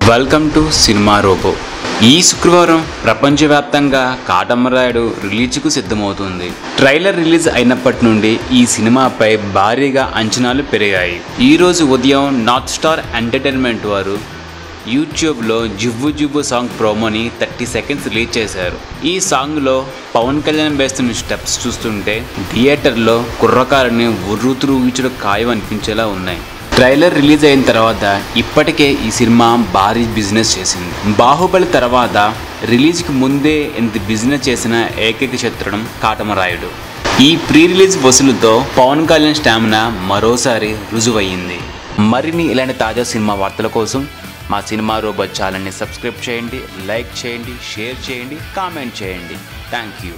Welcome to cinema robo. ఈ శుక్రవారం ప్రపంచవ్యాప్తంగా కాటమరాయుడు రిలీజ్కు సిద్ధమవుతుంది. ట్రైలర్ రిలీజ్ అయినప్పటి నుండి ఈ సినిమాపై భారీగా అంచనాలు పెరిగాయి. ఈరోజు ఉదయం నార్త్ స్టార్ ఎంటర్టైన్మెంట్ వారు యూట్యూబ్లో జువ్వు జువ్వు సాంగ్ ప్రోమోని 30 సెకండ్స్ రిలీజ్ చేశారు. ఈ సాంగ్లో పవన్ కళ్యాణ్ వేస్తున్న స్టెప్స్ చూస్తుంటే థియేటర్లో కుర్రకారుని ఉర్రూతురు ఊచడం ఖాయం అనిపించేలా ఉన్నాయి. ట్రైలర్ రిలీజ్ అయిన తర్వాత ఇప్పటికే ఈ సినిమా భారీ బిజినెస్ చేసింది. బాహుబలి తర్వాత రిలీజ్కి ముందే ఇంత బిజినెస్ చేసిన ఏకైక చిత్రం కాటమరాయుడు. ఈ ప్రీ రిలీజ్ వసూలుతో పవన్ కళ్యాణ్ స్టామినా మరోసారి రుజువయ్యింది. మరిన్ని ఇలాంటి తాజా సినిమా వార్తల కోసం మా సినిమా రోబో ఛానల్ని సబ్స్క్రైబ్ చేయండి, లైక్ చేయండి, షేర్ చేయండి, కామెంట్ చేయండి. Thank you.